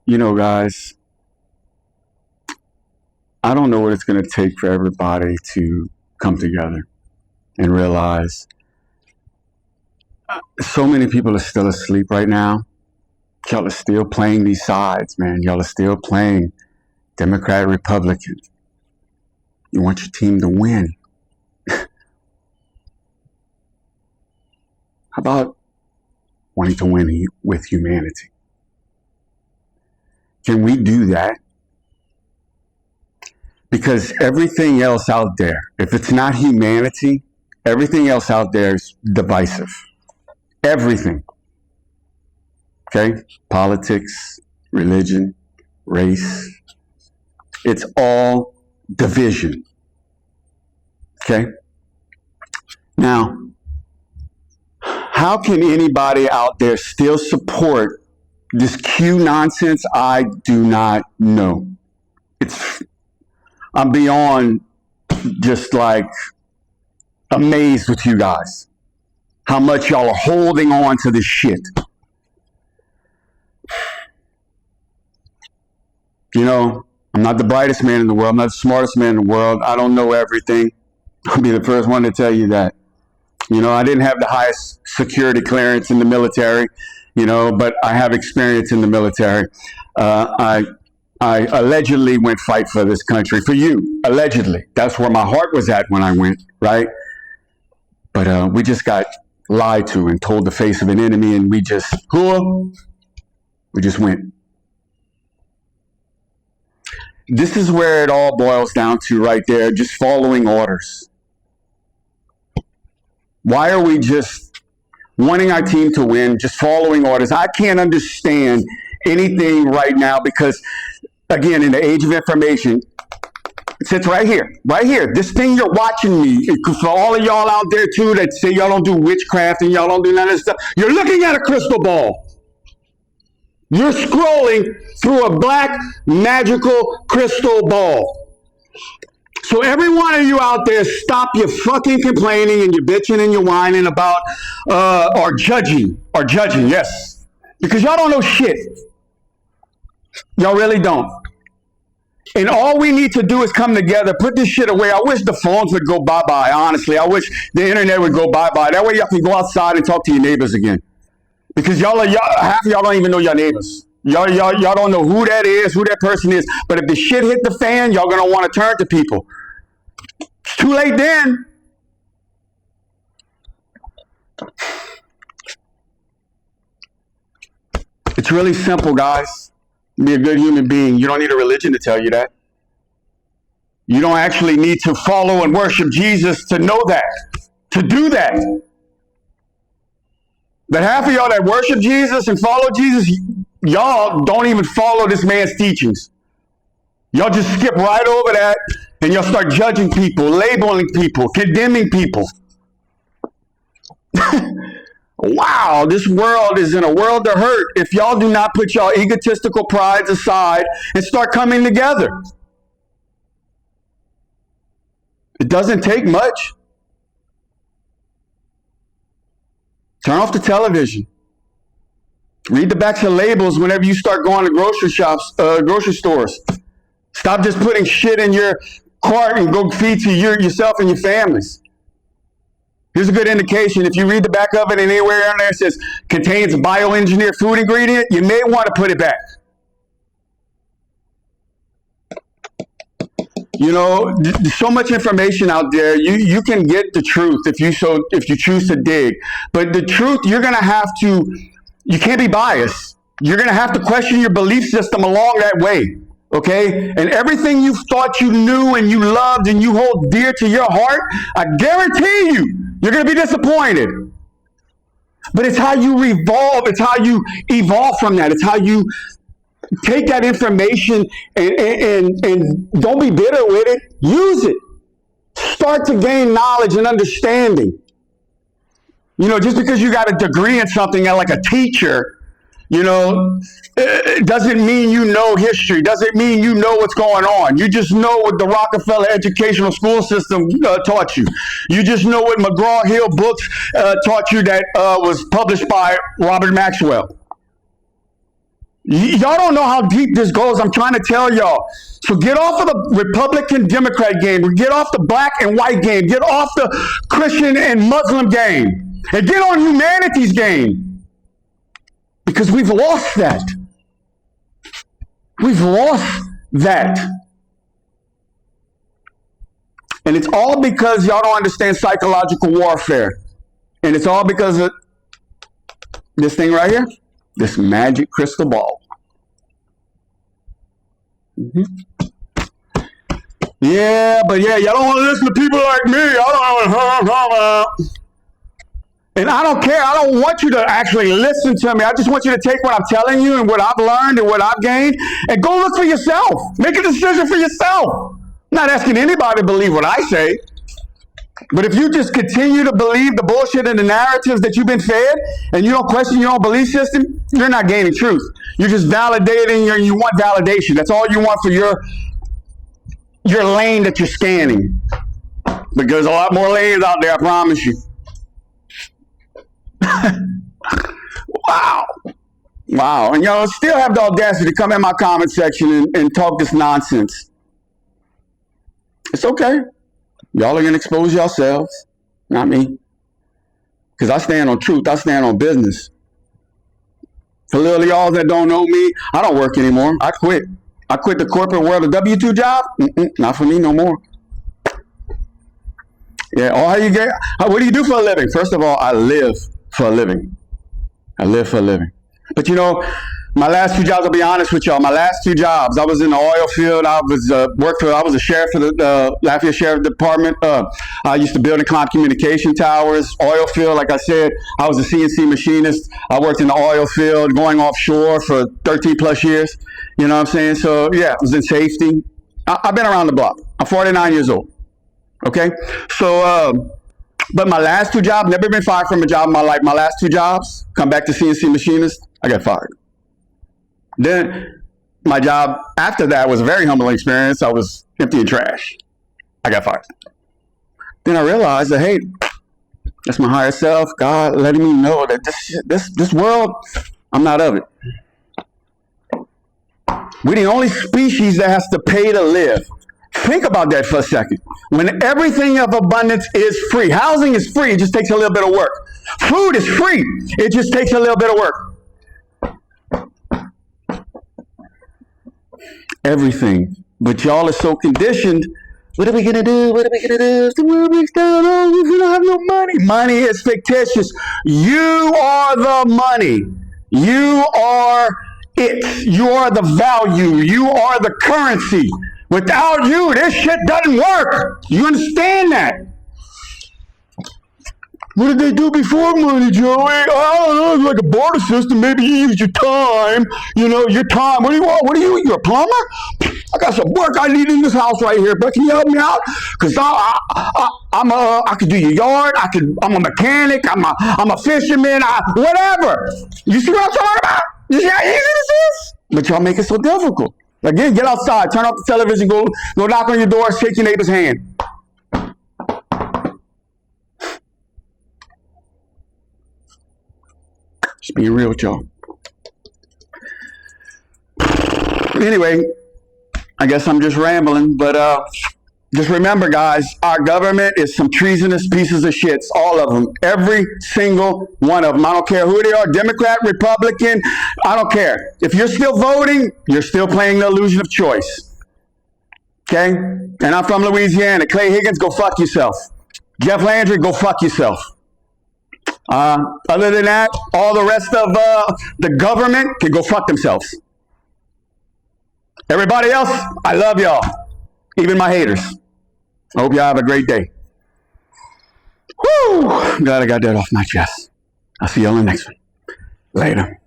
Guys, I don't know what it's going to take for everybody to come together and realize so many people are still asleep right now. Y'all are still playing these sides, man. Y'all are still playing Democrat, Republican. You want your team to win. How about wanting to win with humanity? Can we do that? Because everything else out there, if it's not humanity, everything else out there is divisive. Everything. Okay? Politics, religion, race. It's all division. Okay? Now, how can anybody out there still support this Q nonsense? I do not know. I'm beyond just like amazed with you guys. How much y'all are holding on to this shit. I'm not the brightest man in the world. I'm not the smartest man in the world. I don't know everything. I'll be the first one to tell you that. I didn't have the highest security clearance in the military, but I have experience in the military. I allegedly went fight for this country, for you, allegedly. That's where my heart was at when I went, right? But we just got lied to and told the face of an enemy, and we just went. This is where it all boils down to right there, just following orders. Why are we just wanting our team to win, just following orders? I can't understand anything right now because, again, in the age of information, it sits right here, right here. This thing you're watching me, for all of y'all out there too that say y'all don't do witchcraft and y'all don't do none of this stuff, you're looking at a crystal ball. You're scrolling through a black magical crystal ball. So every one of you out there, stop your fucking complaining and your bitching and your whining about or judging, yes. Because y'all don't know shit. Y'all really don't. And all we need to do is come together, put this shit away. I wish the phones would go bye-bye, honestly. I wish the internet would go bye-bye. That way y'all can go outside and talk to your neighbors again. Because half of y'all don't even know your neighbors. Y'all don't know who that is, who that person is. But if the shit hit the fan, y'all gonna want to turn to people. It's too late then. It's really simple, guys. Be a good human being. You don't need a religion to tell you that. You don't actually need to follow and worship Jesus to know that, to do that. But half of y'all that worship Jesus and follow Jesus, y'all don't even follow this man's teachings. Y'all just skip right over that and y'all start judging people, labeling people, condemning people. Wow, this world is in a world of hurt if y'all do not put y'all egotistical prides aside and start coming together. It doesn't take much. Turn off the television. Read the backs of labels whenever you start going to grocery stores. Stop just putting shit in your cart and go feed to yourself and your families. Here's a good indication. If you read the back of it and anywhere on there it says contains bioengineered food ingredient, you may want to put it back. There's so much information out there. You can get the truth if you choose to dig. But the truth, you can't be biased. You're going to have to question your belief system along that way. Okay? And everything you thought you knew and you loved and you hold dear to your heart, I guarantee you're going to be disappointed. But it's how you it's how you evolve from that. It's how you take that information and don't be bitter with it. Use it. Start to gain knowledge and understanding. Just because you got a degree in something like a teacher, it doesn't mean you know history. Doesn't mean you know what's going on. You just know what the Rockefeller educational school system taught you. You just know what McGraw-Hill books taught you that was published by Robert Maxwell. Y'all don't know how deep this goes. I'm trying to tell y'all. So get off of the Republican Democrat game. Get off the black and white game. Get off the Christian and Muslim game. And get on humanity's game. Because we've lost that. We've lost that. And it's all because y'all don't understand psychological warfare. And it's all because of this thing right here. This magic crystal ball. Yeah, but y'all don't want to listen to people like me. I don't know. And I don't care. I don't want you to actually listen to me. I just want you to take what I'm telling you and what I've learned and what I've gained and go look for yourself. Make a decision for yourself. I'm not asking anybody to believe what I say. But if you just continue to believe the bullshit and the narratives that you've been fed and you don't question your own belief system, you're not gaining truth. You're just validating you want validation. That's all you want for your lane that you're scanning. But there's a lot more lanes out there, I promise you. Wow. And y'all still have the audacity to come in my comment section and talk this nonsense. It's okay. Y'all are going to expose yourselves, not me. Because I stand on truth. I stand on business. For little y'all that don't know me, I don't work anymore. I quit. I quit the corporate world. A W-2 job? Not for me no more. Yeah, what do you do for a living? First of all, I live for a living. I live for a living. But you know, my last 2 jobs, I'll be honest with y'all, my last 2 jobs, I was in the oil field. I was a sheriff for the Lafayette Sheriff Department. I used to build and climb communication towers, oil field, like I said. I was a CNC machinist. I worked in the oil field, going offshore for 13 plus years. You know what I'm saying? So yeah, I was in safety. I've been around the block. I'm 49 years old. Okay? So, but my last 2 jobs, never been fired from a job in my life. My last 2 jobs, come back to CNC machinist, I got fired. Then my job after that was a very humbling experience. I was emptying trash. I got fired. Then I realized that, hey, that's my higher self, God letting me know that this world, I'm not of it. We're the only species that has to pay to live. Think about that for a second. When everything of abundance is free, housing is free, it just takes a little bit of work. Food is free, it just takes a little bit of work. Everything. But y'all are so conditioned. What are we going to do? What are we going to do? If the world breaks down, we don't have no money. Money is fictitious. You are the money. You are it. You are the value. You are the currency. Without you, this shit doesn't work. You understand that? What did they do before money, Joey? I don't know, it's like a barter system. Maybe you use your time. You know, your time. What do you want? What are you? You're a plumber? I got some work I need in this house right here, but can you help me out? Because I could do your yard. I'm a mechanic. I'm a fisherman. Whatever. You see what I'm talking about? You see how easy this is? But y'all make it so difficult. Again, get outside. Turn off the television. Go knock on your door. Shake your neighbor's hand. Just being real with y'all. Anyway, I guess I'm just rambling, but just remember, guys, our government is some treasonous pieces of shits, all of them, every single one of them. I don't care who they are, Democrat, Republican, I don't care. If you're still voting, you're still playing the illusion of choice. Okay? And I'm from Louisiana. Clay Higgins, go fuck yourself. Jeff Landry, go fuck yourself. Other than that, all the rest of the government can go fuck themselves. Everybody else, I love y'all. Even my haters. I hope y'all have a great day. Woo! Glad I got that off my chest. I'll see y'all in the next one. Later.